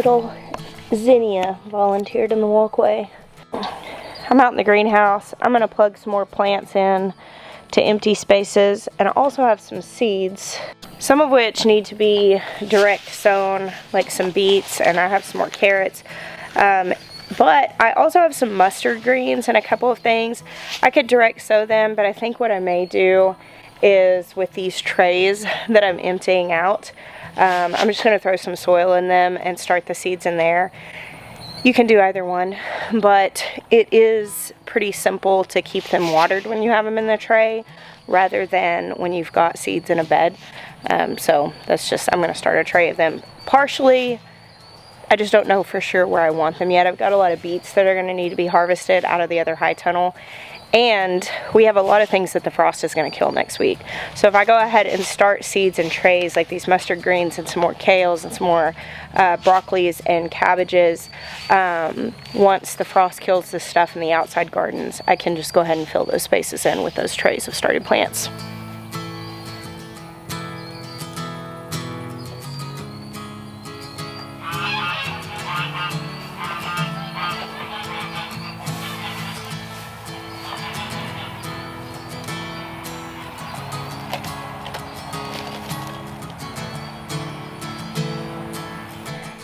little zinnia volunteered in the walkway. I'm out in the greenhouse. I'm gonna plug some more plants in to empty spaces, and I also have some seeds, some of which need to be direct sown, like some beets, and I have some more carrots. But I also have some mustard greens and a couple of things. I could direct sow them, but I think what I may do is with these trays that I'm emptying out, I'm just going to throw some soil in them and start the seeds in there. You can do either one, but it is pretty simple to keep them watered when you have them in the tray rather than when you've got seeds in a bed. So that's just, I'm going to start a tray of them. Partially, I just don't know for sure where I want them yet. I've got a lot of beets that are going to need to be harvested out of the other high tunnel. And we have a lot of things that the frost is going to kill next week. So if I go ahead and start seeds in trays like these mustard greens and some more kales and some more broccolis and cabbages, once the frost kills this stuff in the outside gardens, I can just go ahead and fill those spaces in with those trays of started plants.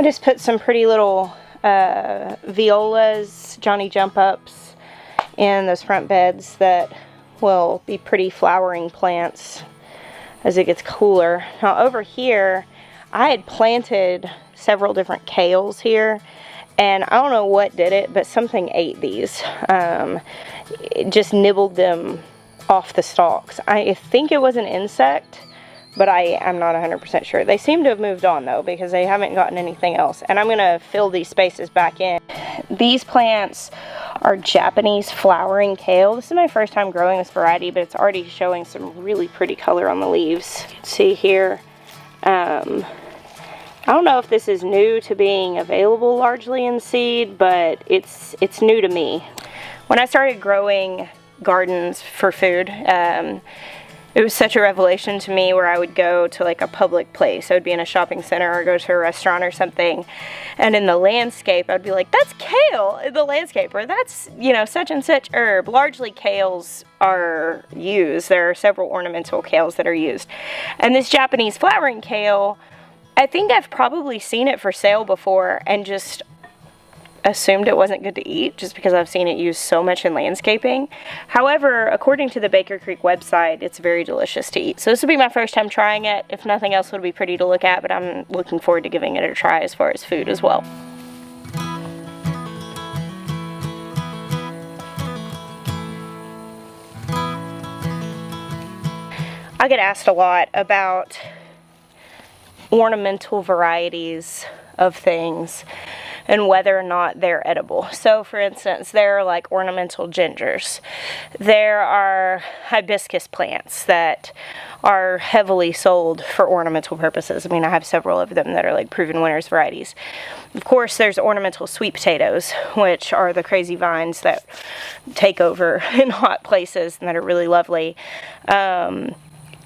I just put some pretty little violas, Johnny Jump Ups, in those front beds that will be pretty flowering plants as it gets cooler. Now over here, I had planted several different kales here, and I don't know what did it, but something ate these. It just nibbled them off the stalks. I think it was an insect, but I am not 100% sure. They seem to have moved on though, because they haven't gotten anything else. And I'm gonna fill these spaces back in. These plants are Japanese flowering kale. This is my first time growing this variety, but it's already showing some really pretty color on the leaves. You can see here. I don't know if this is new to being available largely in seed, but it's new to me. When I started growing gardens for food, it was such a revelation to me where I would go to like a public place. I would be in a shopping center or go to a restaurant or something, and in the landscape I'd be like, that's kale in the landscape, or that's, you know, such and such herb. Largely kales are used. There are several ornamental kales that are used. And this Japanese flowering kale, I think I've probably seen it for sale before and just assumed it wasn't good to eat just because I've seen it used so much in landscaping. However, according to the Baker Creek website, it's very delicious to eat. So this will be my first time trying it. If nothing else, it'll be pretty to look at, but I'm looking forward to giving it a try as far as food as well. I get asked a lot about ornamental varieties of things and whether or not they're edible. So for instance, there are like ornamental gingers. There are hibiscus plants that are heavily sold for ornamental purposes. I mean, I have several of them that are like proven winners varieties. Of course, there's ornamental sweet potatoes, which are the crazy vines that take over in hot places and that are really lovely.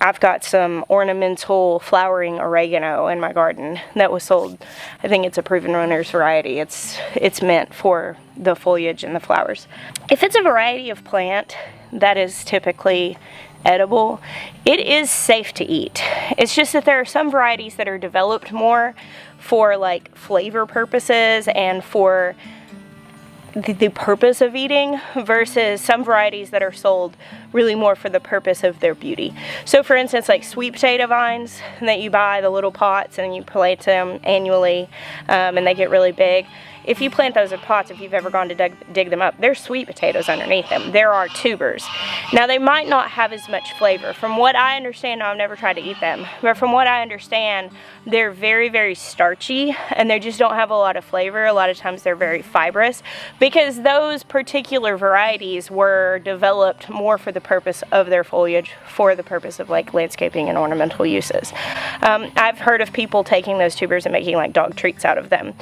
I've got some ornamental flowering oregano in my garden that was sold. I think it's a proven winner's variety. It's meant for the foliage and the flowers. If it's a variety of plant that is typically edible, it is safe to eat. It's just that there are some varieties that are developed more for like flavor purposes and for the purpose of eating versus some varieties that are sold really more for the purpose of their beauty. So for instance, like sweet potato vines that you buy, the little pots, and you plant them annually, and they get really big. If you plant those in pots, if you've ever gone to dig them up, there's sweet potatoes underneath them. There are tubers. Now, they might not have as much flavor. From what I understand, I've never tried to eat them, but from what I understand, they're very, very starchy, and they just don't have a lot of flavor. A lot of times they're very fibrous, because those particular varieties were developed more for the purpose of their foliage, for the purpose of like landscaping and ornamental uses. I've heard of people taking those tubers and making like dog treats out of them.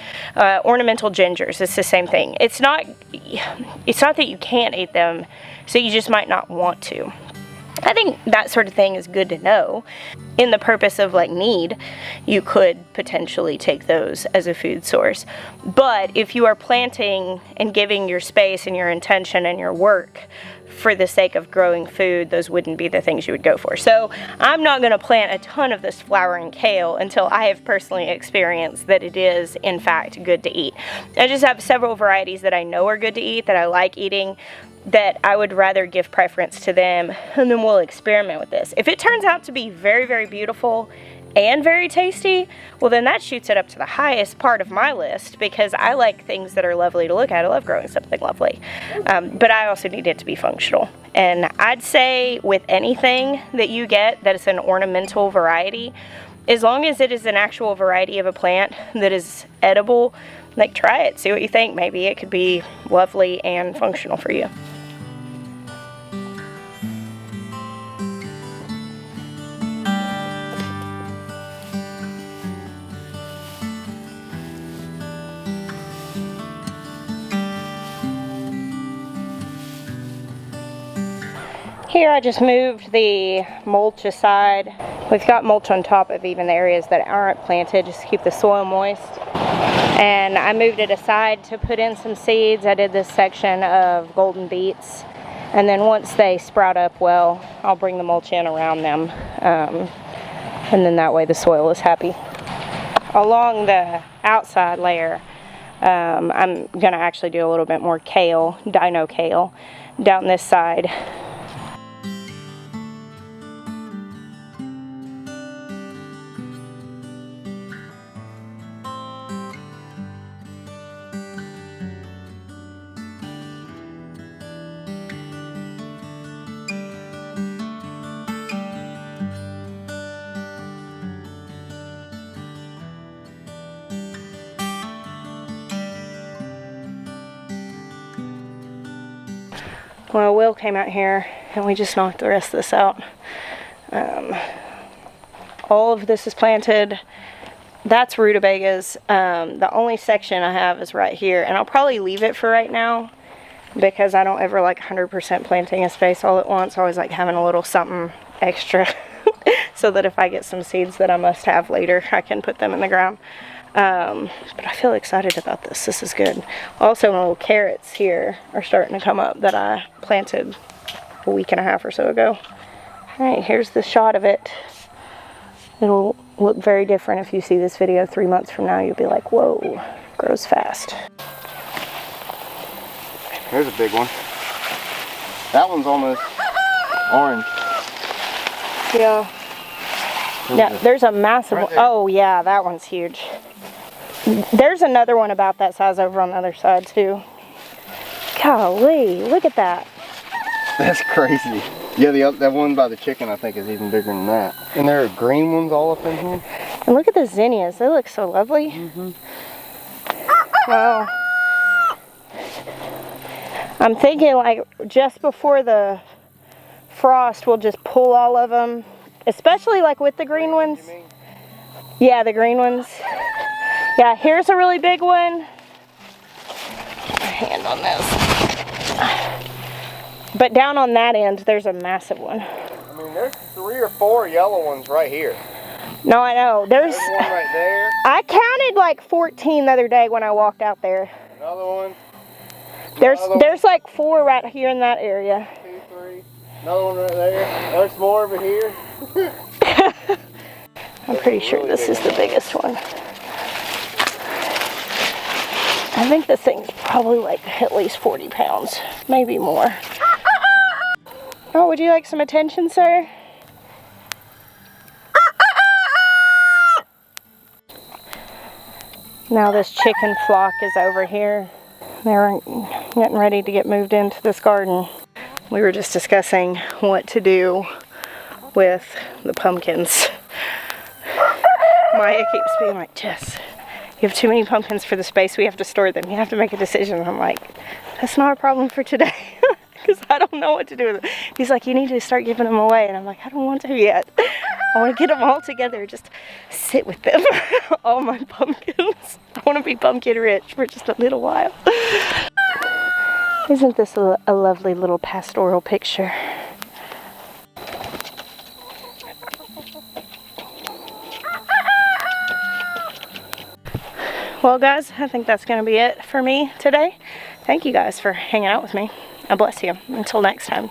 Ornamental gingers, it's the same thing. It's not that you can't eat them, so you just might not want to. I think that sort of thing is good to know. In the purpose of like need, you could potentially take those as a food source. But if you are planting and giving your space and your intention and your work for the sake of growing food, those wouldn't be the things you would go for. So I'm not going to plant a ton of this flowering kale until I have personally experienced that it is in fact good to eat. I just have several varieties that I know are good to eat, that I like eating, that I would rather give preference to them, and then we'll experiment with this. If it turns out to be very, very beautiful and very tasty, well then that shoots it up to the highest part of my list, because I like things that are lovely to look at. I love growing something lovely. But I also need it to be functional. And I'd say with anything that you get that is an ornamental variety, as long as it is an actual variety of a plant that is edible, like try it, see what you think. Maybe it could be lovely and functional for you. Here I just moved the mulch aside. We've got mulch on top of even the areas that aren't planted, just to keep the soil moist. And I moved it aside to put in some seeds. I did this section of golden beets. And then once they sprout up well, I'll bring the mulch in around them. And then that way the soil is happy. Along the outside layer, I'm gonna actually do a little bit more kale, dino kale, down this side. Well, Will came out here and we just knocked the rest of this out. All of this is planted. That's rutabagas. The only section I have is right here, and I'll probably leave it for right now because I don't ever like 100% planting a space all at once. I always like having a little something extra so that if I get some seeds that I must have later, I can put them in the ground. But I feel excited about this. This is good. Also, my little carrots here are starting to come up that I planted a week and a half or so ago. Alright, here's the shot of it. It'll look very different if you see this video 3 months from now. You'll be like, whoa, grows fast. There's a big one. That one's almost orange. Yeah. Yeah, there's a massive one. Oh yeah, that one's huge. There's another one about that size over on the other side too. Golly, look at that. That's crazy. Yeah, that one by the chicken I think is even bigger than that. And there are green ones all up in here. And look at the zinnias. They look so lovely. Mm-hmm. Wow. I'm thinking like just before the frost, we'll just pull all of them. Especially like with the green ones. Yeah, the green ones. Yeah, here's a really big one. My hand on this. But down on that end, there's a massive one. I mean, there's 3 or 4 yellow ones right here. No, I know. There's one right there. I counted like 14 the other day when I walked out there. Another one. There's like 4 right here in that area. 2, 3. Another one right there. There's more over here. I'm pretty sure this is the biggest one. I think this thing's probably like at least 40 pounds, maybe more. Oh, would you like some attention, sir? Now this chicken flock is over here. They're getting ready to get moved into this garden. We were just discussing what to do with the pumpkins. Maya keeps being like, Jess, you have too many pumpkins for the space we have to store them. You have to make a decision. I'm like, that's not a problem for today. Because I don't know what to do with them. He's like, you need to start giving them away. And I'm like, I don't want to yet. I want to get them all together. Just sit with them. All my pumpkins. I want to be pumpkin rich for just a little while. Isn't this a lovely little pastoral picture? well guys, I think that's going to be it for me today. Thank you guys for hanging out with me. I bless you. Until next time.